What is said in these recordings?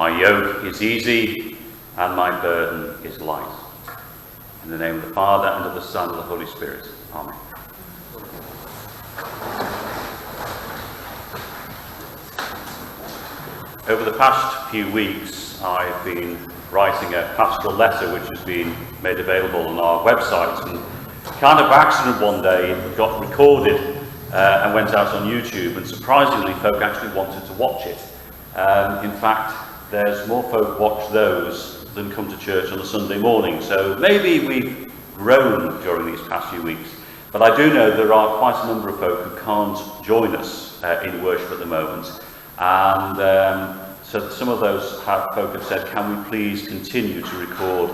My yoke is easy and my burden is light. In the name of the Father, and of the Son, and of the Holy Spirit. Amen. Over the past few weeks, I've been writing a pastoral letter which has been made available on our website, and kind of by accident one day it got recorded and went out on YouTube, and surprisingly folk actually wanted to watch it. In fact, there's more folk watch those than come to church on a Sunday morning, so maybe we've grown during these past few weeks. But I do know there are quite a number of folk who can't join us in worship at the moment, and so some of those folk have said, can we please continue to record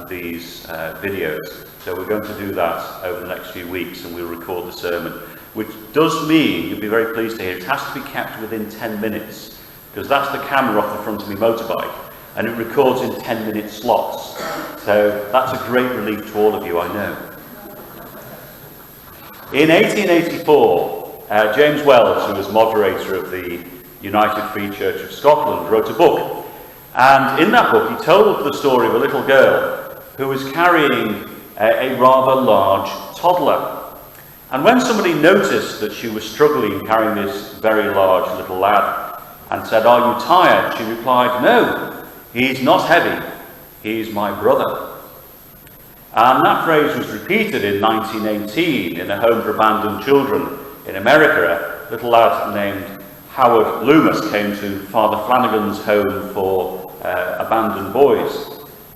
these videos? So we're going to do that over the next few weeks, and we'll record the sermon, which does mean, you'll be very pleased to hear, it has to be kept within 10 minutes, because that's the camera off the front of my motorbike, and it records in 10-minute slots. So that's a great relief to all of you, I know. In 1884, James Wells, who was moderator of the United Free Church of Scotland, wrote a book. And in that book, he told the story of a little girl who was carrying a rather large toddler. And when somebody noticed that she was struggling carrying this very large little lad and said, "Are you tired?" she replied, "No, he's not heavy. He's my brother." And that phrase was repeated in 1918 in a home for abandoned children in America. A little lad named Howard Loomis came to Father Flanagan's home for abandoned boys,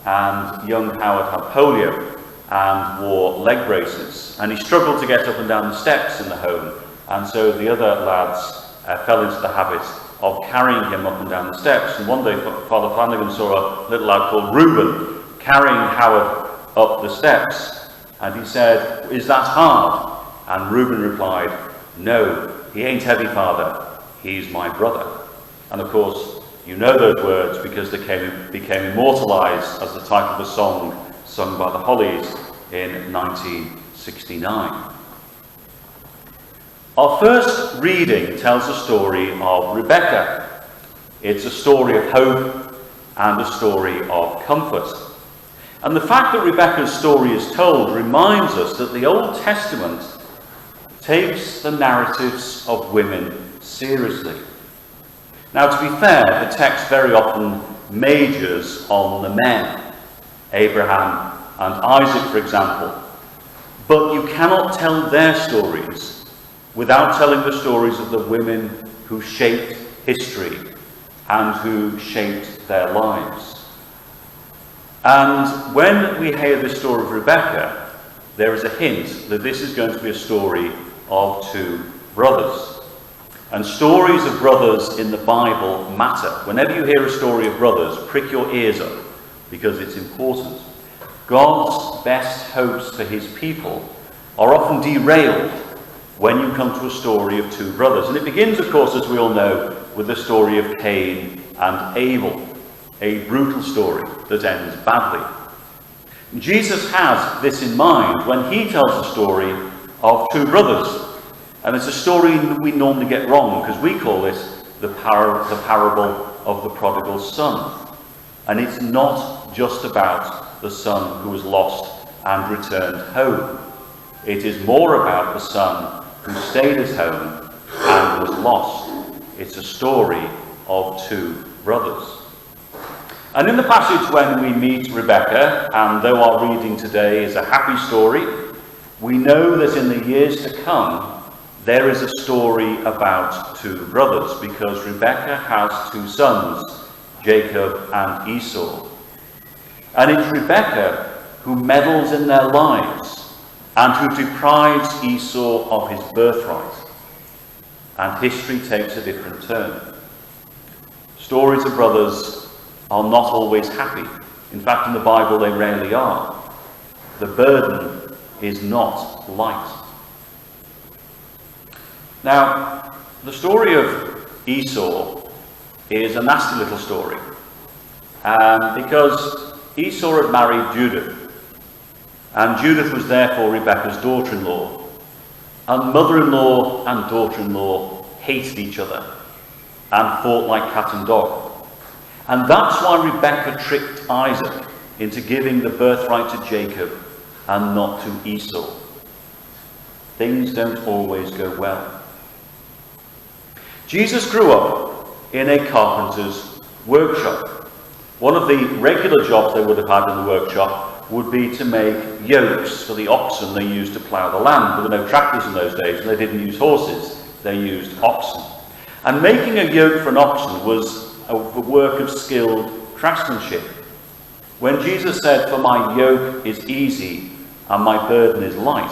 and young Howard had polio and wore leg braces, and he struggled to get up and down the steps in the home, and so the other lads fell into the habit of carrying him up and down the steps. And one day Father Flanagan saw a little lad called Reuben carrying Howard up the steps, and he said, "Is that hard?" And Reuben replied, "No, he ain't heavy, Father. He's my brother." And of course, you know those words because they became immortalised as the title of a song sung by the Hollies in 1969. Our first reading tells a story of Rebecca. It's a story of hope and a story of comfort. And the fact that Rebecca's story is told reminds us that the Old Testament takes the narratives of women seriously. Now, to be fair, the text very often majors on the men, Abraham and Isaac, for example. But you cannot tell their stories without telling the stories of the women who shaped history and who shaped their lives. And when we hear the story of Rebecca, there is a hint that this is going to be a story of two brothers. And stories of brothers in the Bible matter. Whenever you hear a story of brothers, prick your ears up, because it's important. God's best hopes for his people are often derailed when you come to a story of two brothers. And it begins, of course, as we all know, with the story of Cain and Abel, a brutal story that ends badly. Jesus has this in mind when he tells the story of two brothers. And it's a story we normally get wrong, because we call this the parable of the prodigal son. And it's not just about the son who was lost and returned home. It is more about the son who stayed at home and was lost. It's a story of two brothers. And in the passage when we meet Rebecca, and though our reading today is a happy story, we know that in the years to come there is a story about two brothers, because Rebecca has two sons, Jacob and Esau. And it's Rebecca who meddles in their lives and who deprives Esau of his birthright. And history takes a different turn. Stories of brothers are not always happy. In fact, in the Bible they rarely are. The burden is not light. Now, the story of Esau is a nasty little story, because Esau had married Judith, and Judith was therefore Rebekah's daughter-in-law, and mother-in-law and daughter-in-law hated each other and fought like cat and dog. And that's why Rebekah tricked Isaac into giving the birthright to Jacob and not to Esau. Things don't always go well. Jesus grew up in a carpenter's workshop. One of the regular jobs they would have had in the workshop would be to make yokes for the oxen they used to plough the land. There were no tractors in those days, and they didn't use horses. They used oxen. And making a yoke for an oxen was a work of skilled craftsmanship. When Jesus said, "For my yoke is easy and my burden is light,"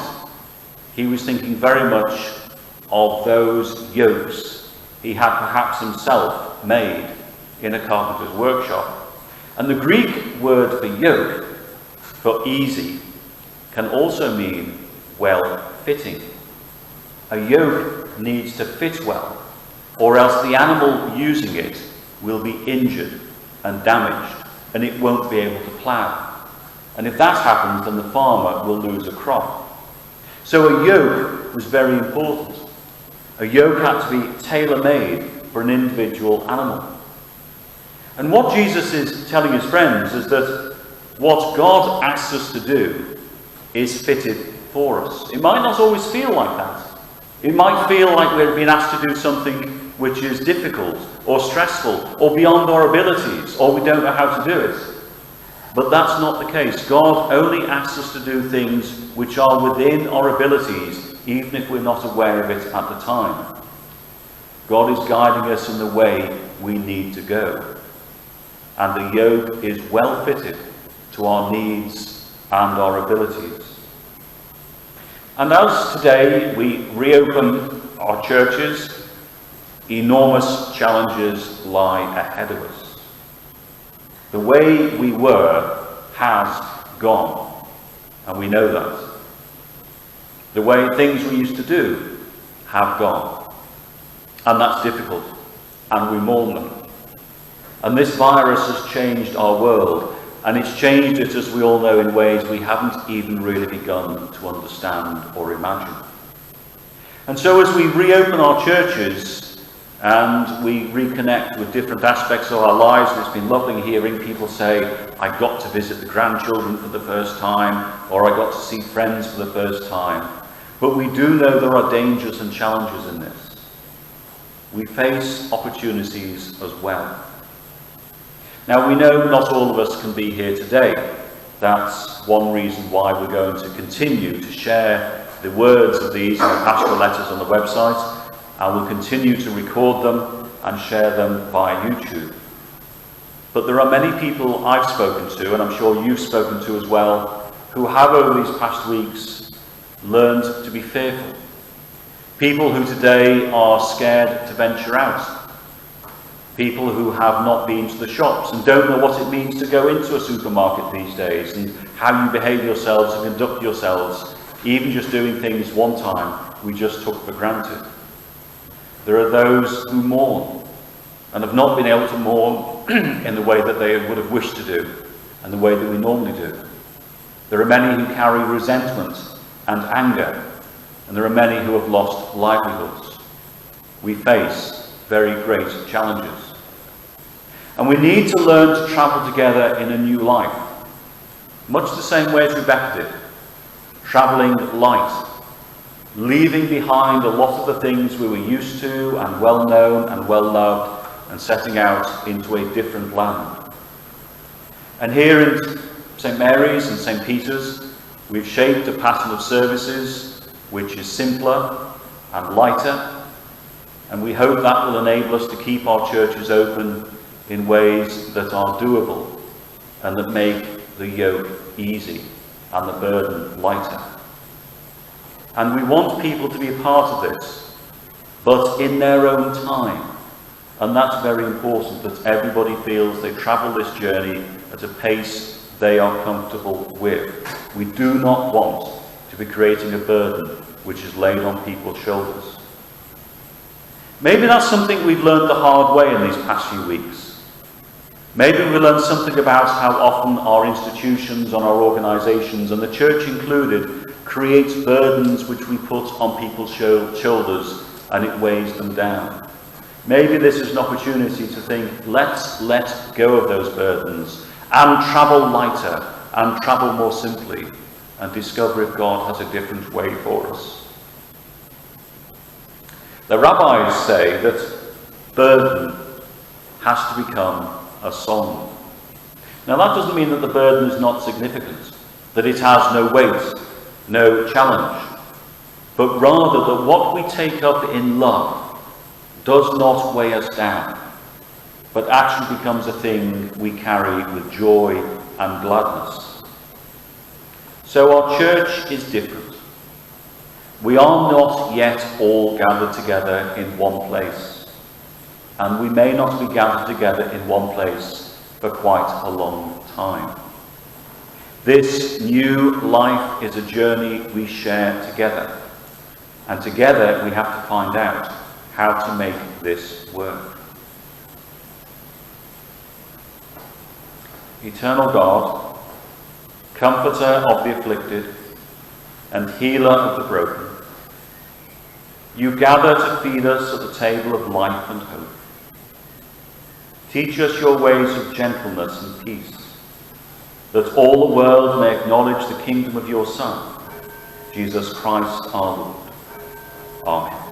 he was thinking very much of those yokes he had perhaps himself made in a carpenter's workshop. And the Greek word for yoke, for easy, can also mean well-fitting. A yoke needs to fit well, or else the animal using it will be injured and damaged, and it won't be able to plough. And if that happens, then the farmer will lose a crop. So a yoke was very important. A yoke had to be tailor-made for an individual animal. And what Jesus is telling his friends is that what God asks us to do is fitted for us. It might not always feel like that. It might feel like we're being asked to do something which is difficult or stressful or beyond our abilities, or we don't know how to do it. But that's not the case. God only asks us to do things which are within our abilities, even if we're not aware of it at the time. God is guiding us in the way we need to go. And the yoke is well fitted to our needs and our abilities. And as today we reopen our churches, enormous challenges lie ahead of us. The way we were has gone, and we know that. The way things we used to do have gone, and that's difficult, and we mourn them. And this virus has changed our world, and it's changed it, as we all know, in ways we haven't even really begun to understand or imagine. And so as we reopen our churches and we reconnect with different aspects of our lives, and it's been lovely hearing people say, "I got to visit the grandchildren for the first time," or "I got to see friends for the first time." But we do know there are dangers and challenges in this. We face opportunities as well. Now, we know not all of us can be here today. That's one reason why we're going to continue to share the words of these in the pastoral letters on the website, and we'll continue to record them and share them by YouTube. But there are many people I've spoken to, and I'm sure you've spoken to as well, who have over these past weeks learned to be fearful. People who today are scared to venture out. People who have not been to the shops and don't know what it means to go into a supermarket these days, and how you behave yourselves and conduct yourselves, even just doing things one time we just took for granted. There are those who mourn and have not been able to mourn in the way that they would have wished to do and the way that we normally do. There are many who carry resentment and anger, and there are many who have lost livelihoods. We face very great challenges. And we need to learn to travel together in a new life, much the same way as Rebekah did, travelling light, leaving behind a lot of the things we were used to and well known and well loved, and setting out into a different land. And here in St. Mary's and St. Peter's, we've shaped a pattern of services which is simpler and lighter, and we hope that will enable us to keep our churches open in ways that are doable and that make the yoke easy and the burden lighter. And we want people to be a part of this, but in their own time. And that's very important, that everybody feels they travel this journey at a pace they are comfortable with. We do not want to be creating a burden which is laid on people's shoulders. Maybe that's something we've learned the hard way in these past few weeks. Maybe we learned something about how often our institutions and our organisations, and the church included, creates burdens which we put on people's shoulders, and it weighs them down. Maybe this is an opportunity to think, let's let go of those burdens and travel lighter and travel more simply and discover if God has a different way for us. The rabbis say that burden has to become a song. Now that doesn't mean that the burden is not significant, that it has no weight, no challenge, but rather that what we take up in love does not weigh us down, but actually becomes a thing we carry with joy and gladness. So our church is different. We are not yet all gathered together in one place, and we may not be gathered together in one place for quite a long time. This new life is a journey we share together, and together we have to find out how to make this work. Eternal God, comforter of the afflicted and healer of the broken, you gather to feed us at the table of life and hope. Teach us your ways of gentleness and peace, that all the world may acknowledge the kingdom of your Son, Jesus Christ our Lord. Amen.